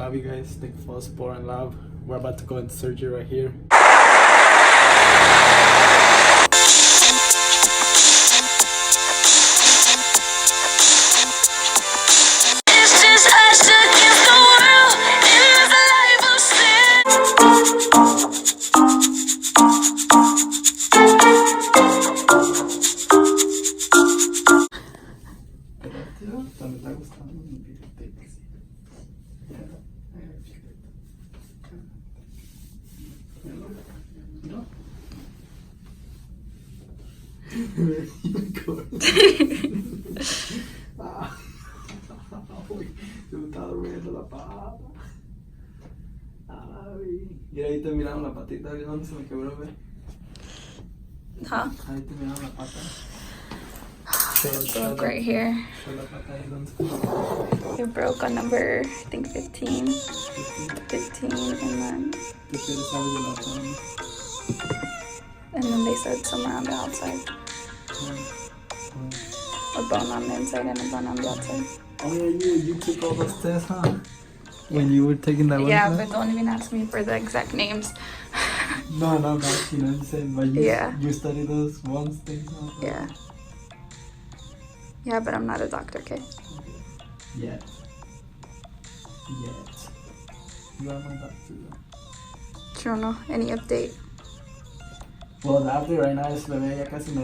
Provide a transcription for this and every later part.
love you guys. Thank you for support and love. We're about to go into surgery right here. Y ahí te miraron la patita, ¿dónde se me quebró, ve? Huh? Ahí te miraron la pata. Broke right here. It broke on number, I think 15. 15, and then they said somewhere on the outside. A bone on the inside and a bone on the outside. Oh yeah, you took all those tests, huh? When you were taking that one? Yeah, test? but don't even ask me for the exact names. No, I'm asking. I'm saying, but Yeah. you study those ones things? Huh? Yeah. Yeah, but I'm not a doctor, okay? Yet. You are my doctor, though. Don't know. Any update? Well, the update right now is bebé ya casi me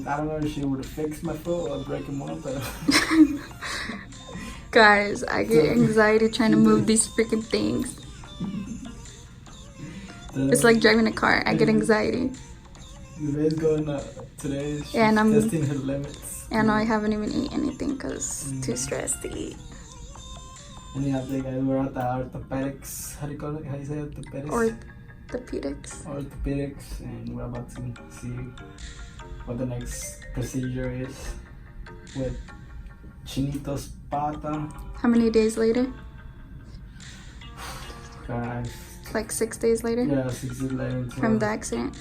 I don't know if she would fix my foot or break it more, but... Guys, I get anxiety trying to move these freaking things. It's like driving a car. I get anxiety. Bebé's going today. She's Yeah, and I'm testing her limits. And I haven't even eaten anything because too stressed to eat. Any update, guys? We're at the orthopedics. How do you call it? How do you say orthopedics? Orthopedics. Orthopedics, and we're about to see what the next procedure is with Chinito's pata. How many days later? Guys. Like 6 days later? Yeah, 6 days later. From the accident?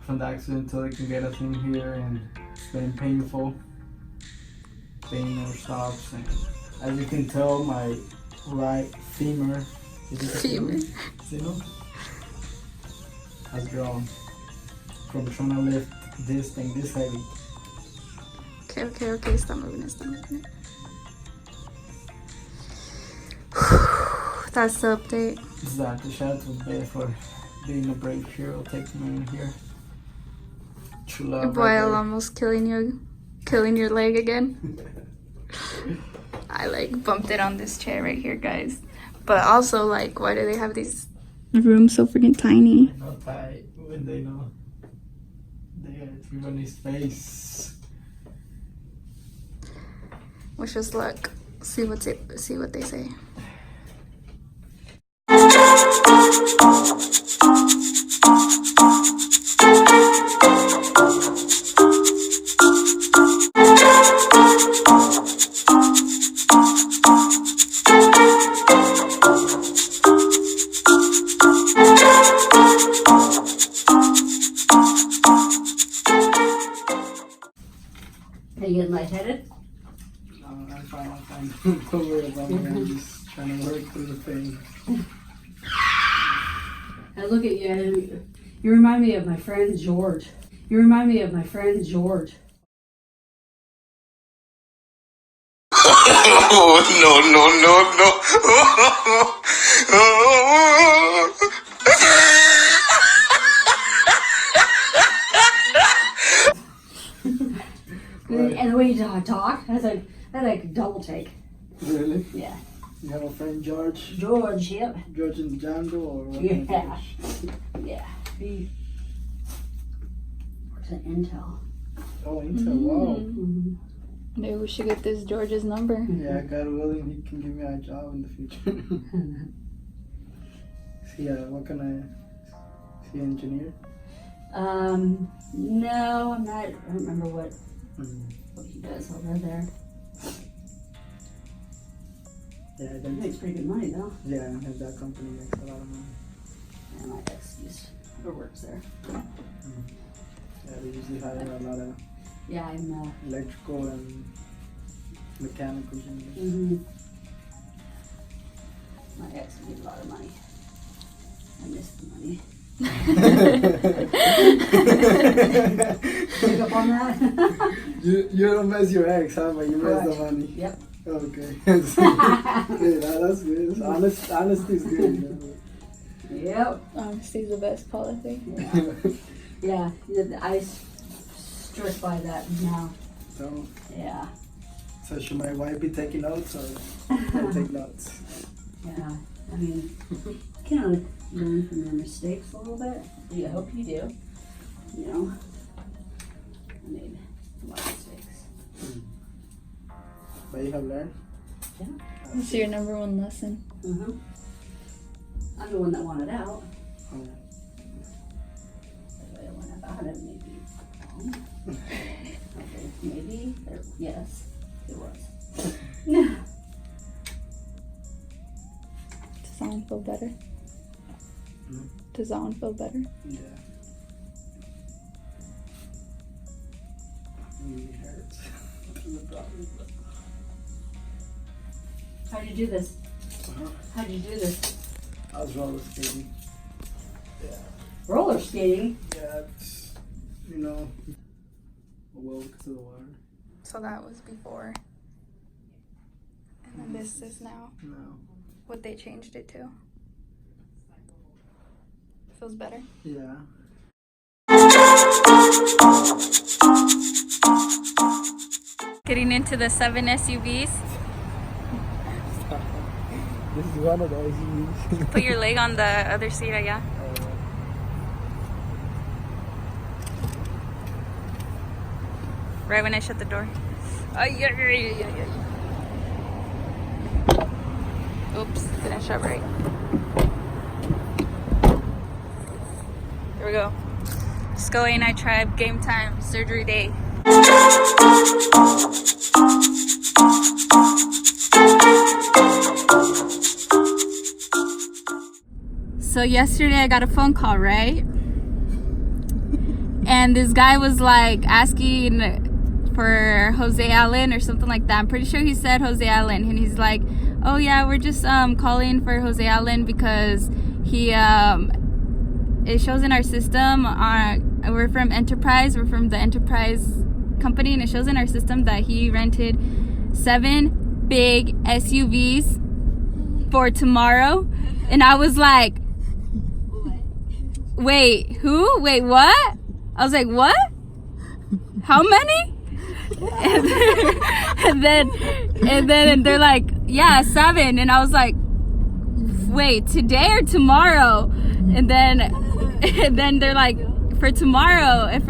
From the accident until they can get us in here, and it's been painful. Pain never stops, and as you can tell, my right femur, Femur. has grown from trying to lift this thing this heavy. Okay, stop moving it. That's the update. Exactly, shout out to Bear for being a brave hero, taking me in here. True love. While almost killing your leg again. I like bumped it on this chair right here, guys. But also, like, why do they have these rooms so freaking tiny? Not tight when they know they got everybody's face. Wish us luck. See what they say. Are you getting lightheaded? I'm fine. Don't worry about me. I'm just trying to work through the pain. I look at you. You remind me of my friend George. Oh, Right. And the way you talk, that's like a double take. Really? Yeah. You have a friend, George? George, yep. George in the jungle, or what? Yeah. Yeah. He works at Intel. Oh, Intel, wow. Mm-hmm. Maybe we should get this George's number. Yeah, God willing, he can give me a job in the future. What kind of... Is he an engineer? No, I'm not. I don't remember what he does over there. Yeah, He makes pretty good money though. yeah, and that company makes a lot of money. And my ex works there. Yeah, they usually hire a lot of Yeah, I'm. electrical and mechanical engineers. Mm-hmm. My ex made a lot of money. I missed the money. Pick up on that? You don't miss your ex, huh? But you miss Correct. the money. Yep. Okay. Yeah, that's good. Honesty is good. Yep. Honesty's the best policy. Yeah. I strict by that now. So, Yeah. so should my wife be taking notes or I take notes? Yeah. I mean, you can only learn from your mistakes a little bit. I hope you do. You know, I made a lot of mistakes. But you have learned? What's your number one lesson? Uh-huh. I'm the one that wanted out. Oh. The way I went about it, maybe wrong. Okay, maybe. Yes, it was. Does that one feel better? Hmm? Does that one feel better? Yeah. It really hurts. How'd you do this? Uh-huh. How'd you do this? I was roller skating. Yeah. Roller skating? Yeah, it's, you know, well, because of the water. So that was before. And then this is now. No. What they changed it to. Feels better. Yeah. Getting into the 7 SUVs. This is one of those SUVs. Put your leg on the other seat, yeah. Right when I shut the door. Oops, didn't shut right. Here we go. Sco A&I Tribe, game time, surgery day. So yesterday I got a phone call, right? And this guy was like asking for Jose Allen or something like that. I'm pretty sure he said Jose Allen. And he's like, oh yeah, we're just calling for Jose Allen because he it shows in our system, we're from Enterprise, we're from the Enterprise company, and it shows in our system that he rented 7 big SUVs for tomorrow. And I was like, wait, who? Wait, what? I was like, what? How many? And then they're like, yeah, 7. And I was like, wait, today or tomorrow? And then they're like, for tomorrow. And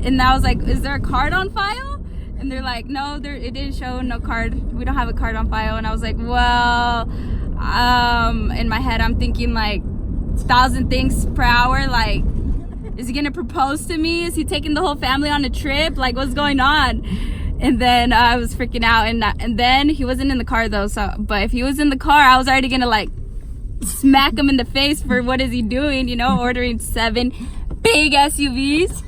and I was like, is there a card on file? And they're like, no, it didn't show no card. We don't have a card on file. And I was like, well, in my head, I'm thinking like 1,000 things per hour. Like, is he gonna propose to me? Is he taking the whole family on a trip? Like, what's going on? And then I was freaking out. And then he wasn't in the car though. But if he was in the car, I was already gonna like smack him in the face for what is he doing? You know, ordering 7 big SUVs.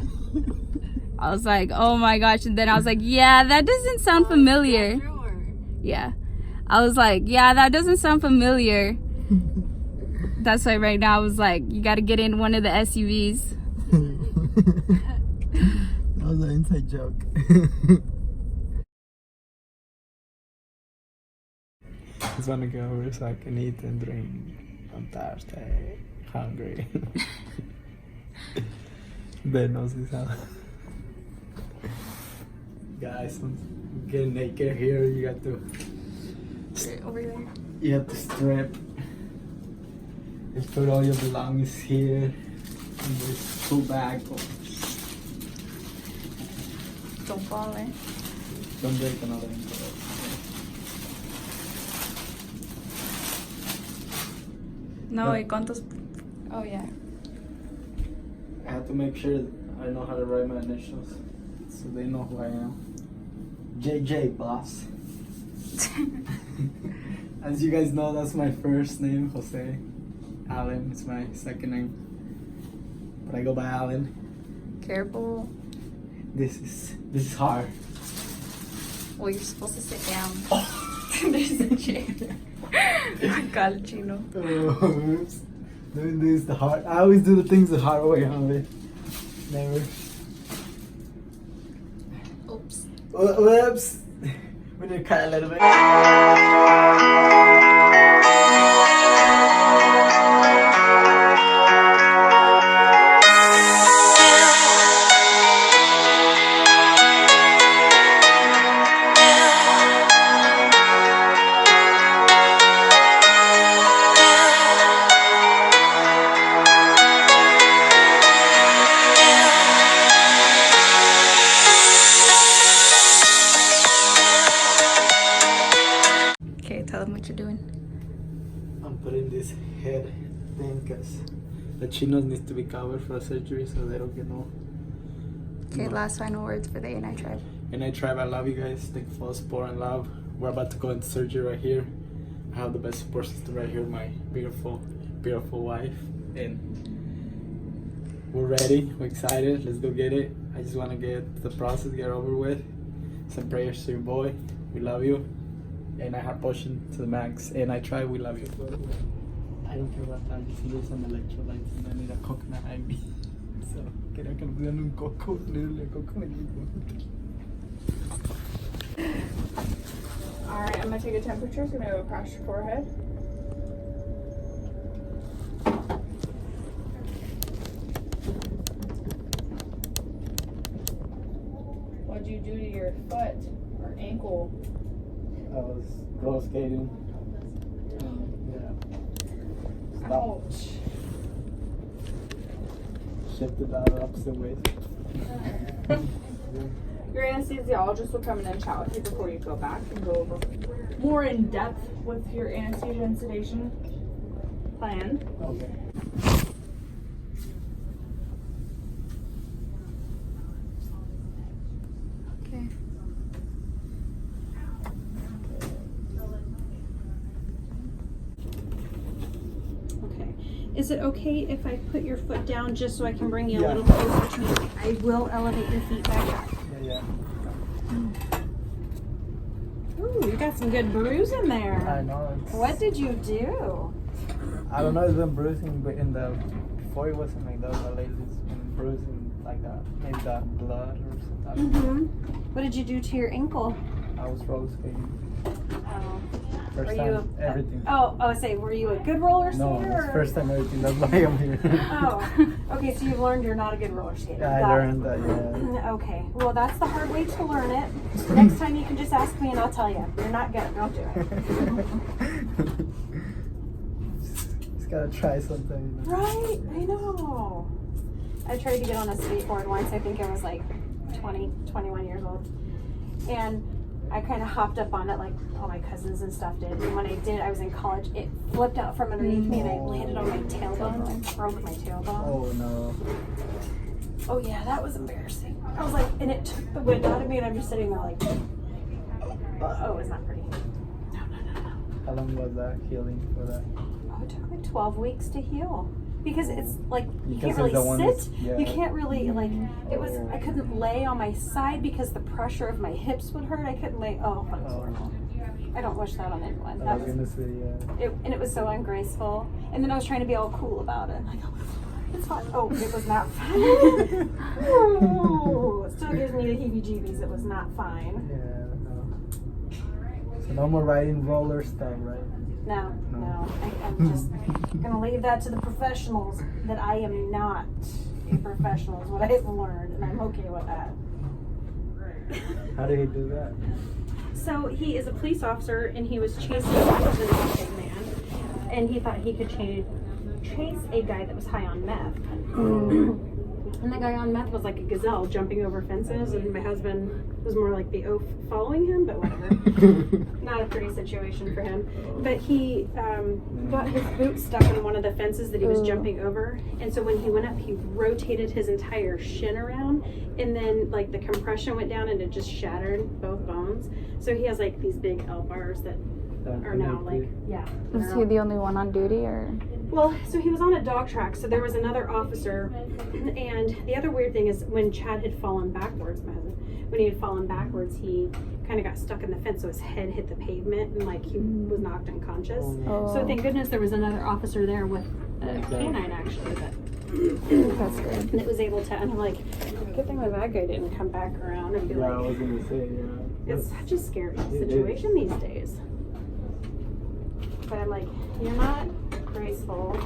I was like, oh my gosh. And then I was like, yeah, that doesn't sound familiar. Yeah. I was like, yeah, that doesn't sound familiar. That's why right now I was like, you got to get in one of the SUVs. That was an inside joke. I just want to go over so I can eat and drink. I'm thirsty, hungry. But no, guys, I'm getting naked here. You got to. Over there. You have to strip. Just put all your belongings here in this full bag. Don't fall in. Don't break another envelope. No, Yeah. ¿y cuántos? Oh, yeah. I have to make sure I know how to write my initials so they know who I am. JJ, boss. As you guys know, that's my first name, Jose. Allen is my second name. But I go by Allen. Careful. This is hard. Well, you're supposed to sit down. There's a chair. Call Chino. Oops. Doing this the hard. I always do the things the hard way, huh? Never. Oops. Whoops. We need to cut a little bit. Okay, tell them what you're doing. I'm putting this head thing because the chinos needs to be covered for the surgery so they don't get no. Okay, last final words for the ANI tribe. And I tribe, I love you guys. Thank you for the support and love. We're about to go into surgery right here. I have the best support system right here, my beautiful, beautiful wife. And we're ready, we're excited, let's go get it. I just want to get the process, get over with. Some prayers to your boy, we love you. And I have potion to the max. And I try, we love you. I don't care about that, just need some electrolytes and I need a coconut IV. So, quería que nos dieran un coco, literally a coco. Alright, I'm gonna take a temperature. It's gonna go across your forehead. What'd you do to your foot or ankle? I was roller skating. Yeah. Stop. Ouch. Shifted out the opposite ways. Your anesthesiologist will come in and chat with you before you go back and go over more in depth with your anesthesia and sedation plan. Okay. Okay. Okay. Is it okay if I put your foot down just so I can bring you a Yeah. little closer to me? I will elevate your feet back up. Yeah. Ooh, you got some good bruising I there. know. What did you do? I don't know, it's been bruising, but before it wasn't like that, but lately it's been bruising like that. Maybe that blood or something. Mm-hmm. What did you do to your ankle? I was roller skating. Oh. First Were time, you everything. Say, were you a good roller skater? No, it's or- first time everything. That's why I'm here. Oh, okay. So you've learned you're not a good roller skater. Yeah, I Got it. learned that. Yeah. Okay. Well, that's the hard way to learn it. Next time you can just ask me and I'll tell you. You're not good. Don't do it. Just gotta try something. You know? Right? I know. I tried to get on a skateboard once. I think I was like 20, 21 years old. And I kind of hopped up on it like all my cousins and stuff did. And when I did, I was in college. It flipped out from underneath me and I landed on my tailbone. I broke my tailbone. Oh no. Oh yeah, that was embarrassing. I was like, and it took the wind out of me and I'm just sitting there like, oh, it's not pretty. No. How long was that healing for that? Oh, it took like 12 weeks to heal. Because it's like, you Because can't it's the one really that's- sit. yeah. You can't really, like, I couldn't lay on my side because the pressure of my hips would hurt. I couldn't lay, oh, that was horrible. I don't wish that on anyone. I That was was, gonna say, and it was so ungraceful. And then I was trying to be all cool about it. Like, oh, it's fine. Oh, it was not fine. Oh, it still gives me the heebie-jeebies. It was not fine. yeah, no. So no more riding roller stuff, right? No. I'm just gonna leave that to the professionals. That I am not a professional is what I've learned, and I'm okay with that. How did he do that? So he is a police officer, and he was chasing a big man, and he thought he could chase a guy that was high on meth. And the guy on meth was like a gazelle jumping over fences, and my husband was more like the oaf following him, but whatever. Not a pretty situation for him. But he got his boot stuck in one of the fences that he was jumping over, and so when he went up, he rotated his entire shin around, and then like the compression went down and it just shattered both bones. So he has like these big L bars that are now like, yeah. Was he the only one on duty or? Well, so he was on a dog track, so there was another officer, and the other weird thing is when Chad had fallen backwards, my husband, when he had fallen backwards, he kind of got stuck in the fence, so his head hit the pavement, and like he was knocked unconscious. Oh. So thank goodness there was another officer there with a canine actually that That's good. that was able to, and I'm like, good thing that guy didn't come back around and be Yeah, I like, was gonna say, yeah. it's such a scary situation these days. But I'm like, you're not graceful.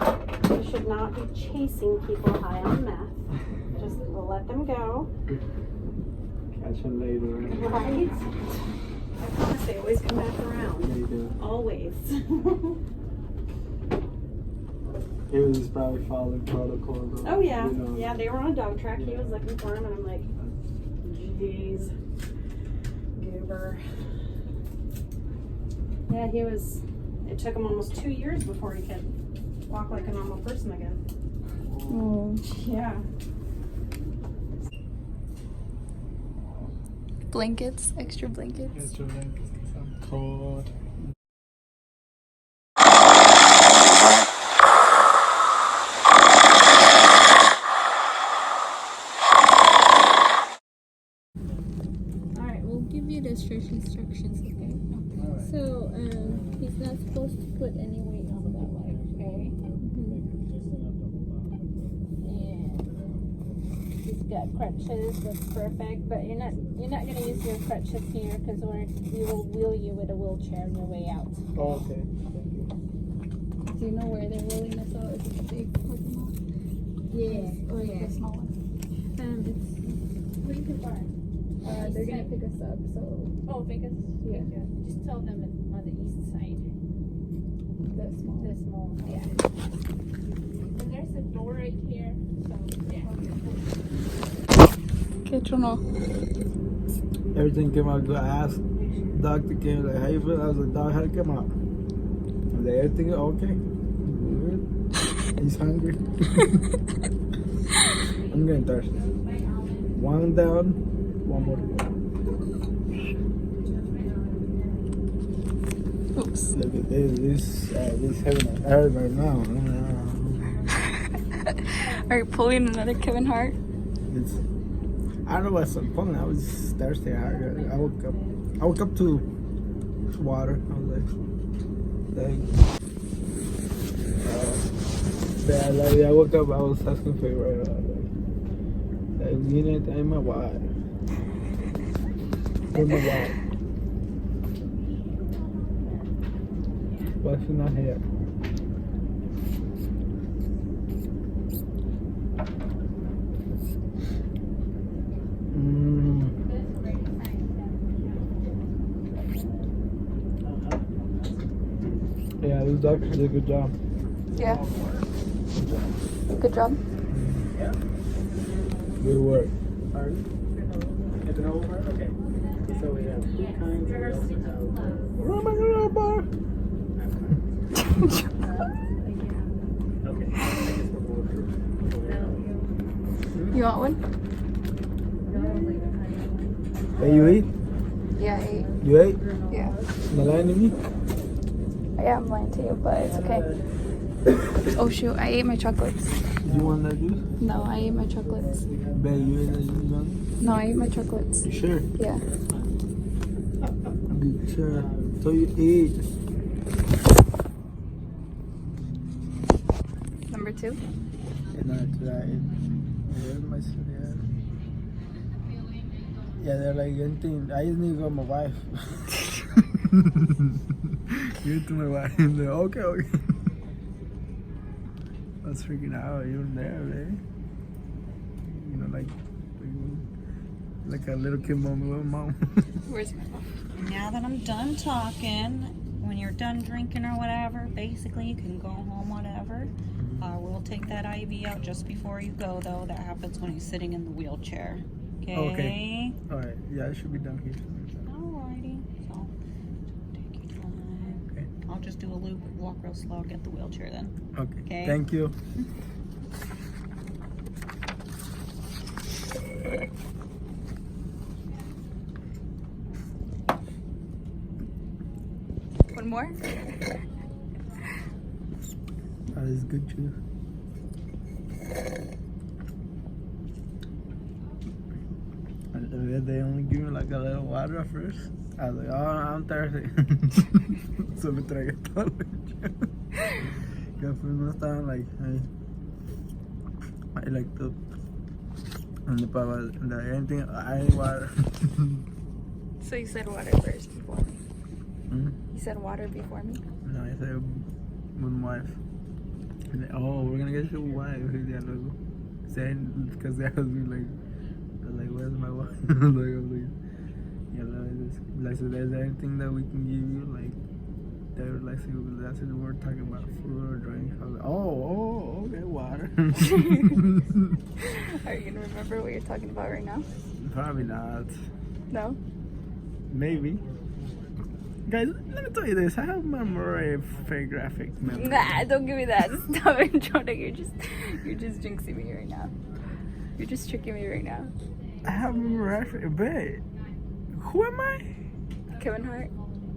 You should not be chasing people high on meth. Just let them go. Catch him later. Right? I promise they always come back around. They do. Always. He was just probably following protocol. Though, Oh yeah. you know. Yeah, they were on a dog track. He was looking for him and I'm like, jeez. Goober. Yeah, he was, it took him almost 2 years before he could walk like a normal person again. Oh. Yeah. Blankets, extra blankets. Get your blankets 'cause I'm cold. Alright, we'll give you the search instructions, okay? So, he's not supposed to put any weight on that leg, okay? And he's got crutches, that's perfect, but you're not gonna use your crutches here because we will wheel you with a wheelchair on your way out. Oh, okay. Do you know where they're rolling us out? Is it the big parking lot? Yeah, Or the small one? it's Lincoln Park. They're gonna pick us up, so Oh, because yeah, just tell them it's on the east side. the small. The small, yeah. And there's a door right here, so yeah. Okay, no. Everything came out good. I asked doctor came like, how you feel? I was like, dog, how'd it come out? I was like, everything okay? Good. He's hungry. I'm getting thirsty. One down, one more to go. Oops. Look at this having an herb right now. Are you pulling another Kevin Hart? It's, I don't know what's so fun. I was thirsty. I woke up to water. I was like, I woke up. I was asking for it. Like, you know, I'm my wife. Where's my wife? Why she not here? Yeah, this doctor did a good job. Yeah. Good job. Good work. Okay. So we have two kinds of Oh my God, bar. Okay. I guess we'll go through. You want one? Hey, you ate? Yeah, I ate. You ate? Yeah. Not lying to me? Yeah, I'm lying to you, but it's okay. Oh shoot, I ate my chocolates. You want that juice? No, I ate my chocolates. Bet you ate that juice, man? No, I ate my chocolates. You sure? Yeah. Be sure. So you ate. Number 2. And not try it. Yeah, they're like anything. I just need to go with my wife. Give it to my wife. And they're okay. I was freaking out. You were there, right? You know, like a little kid moment with mom. Where's my mom? Now that I'm done talking, when you're done drinking or whatever, basically you can go home, whatever. We'll take that IV out just before you go, though. That happens when he's sitting in the wheelchair. Okay? Okay. Alright, yeah, I should be done here. Alrighty. So, take your time. Okay. I'll just do a loop, walk real slow, get the wheelchair then. Okay. Okay. Thank you. One more? That is good juice. They only give me like a little water at first. I was like, oh, I'm thirsty. So me tragué todo. Que después no estaban like, I like to. And the anything, I need water. So you said water first before me. You said water before me? No, I said with wife. And they, oh, we're gonna get your wife. Saying because they was like, where's my wife? Yeah, like, so there's anything that we can give you, like, they were like, so that's it, we're talking about food or drink. I was like, oh, okay, water. Are you gonna remember what you're talking about right now? Probably not. No? Maybe. Guys, let me tell you this. I have memory photographic memory. Nah, don't give me that. Stop it, Jonah. You're just jinxing me right now. You're just tricking me right now. I have memory, but who am I? Kevin Hart?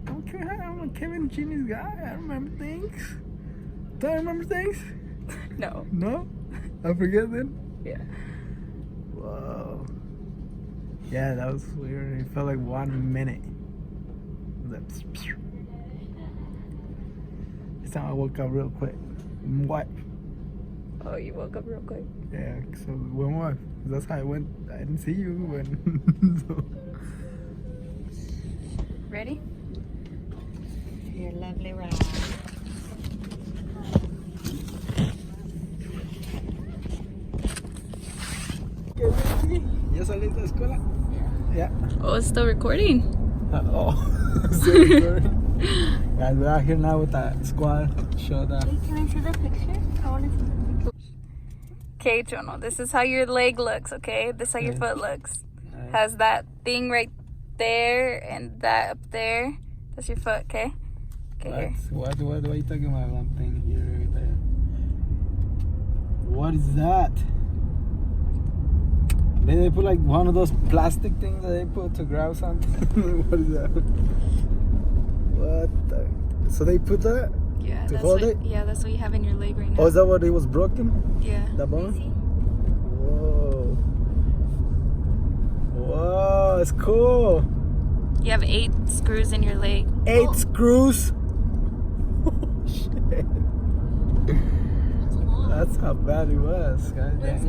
I'm a Kevin Genius guy. I remember things. Don't I remember things? No. No? I forget then? Yeah. Whoa. Yeah, that was weird. It felt like 1 minute. This time I woke up real quick. What? Oh, you woke up real quick. Yeah, so when what? That's how I went. I didn't see you when. So. Ready? Your lovely ride. ¿Ya saliste de la escuela? Yeah. Oh, it's still recording. Oh. Still Guys, we're out here now with that squad. Show that. Can I see the picture? I want to see the picture. Okay, Jono, this is how your leg looks, okay? This is how your foot looks. Has that thing right there and that up there. That's your foot, okay? Okay, here. What are you talking about? One thing here, right there. What is that? They put like one of those plastic things that they put to grab something. What is that? What the? So they put that Yeah, to that's hold what, it? yeah, that's what you have in your leg right now. Oh, is that what it was broken? Yeah. That bone? Whoa. Whoa, it's cool. You have 8 screws in your leg. 8 screws. Oh, shit. That's how bad it was, guys.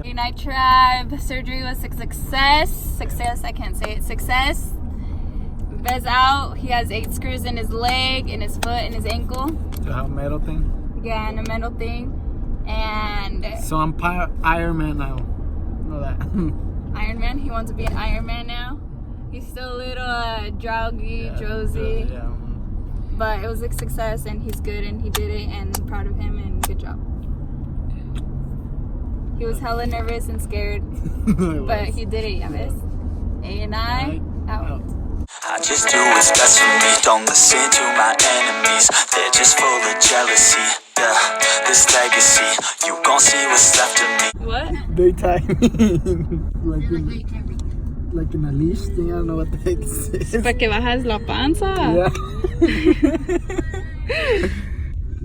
Unite Tribe surgery was a success. Success, I can't say it. Success. Bez out. He has 8 screws in his leg, in his foot, in his ankle. You have a metal thing? Yeah, and a metal thing. And So I'm Iron Man now. Know that. Iron Man. He wants to be an Iron Man now. He's still a little drowsy. Yeah. But it was a success, and he's good, and he did it, and I'm proud of him, and good job. He was hella nervous and scared, but he did it, ya ves? A&I out. I just do what's best for me. Don't listen to my enemies. They're just full of jealousy. Yeah, this legacy, you gon' see what's left of me. What? They tie me like in a leash thing. I don't know what the heck it is. ¿Para que bajas la panza? Yeah.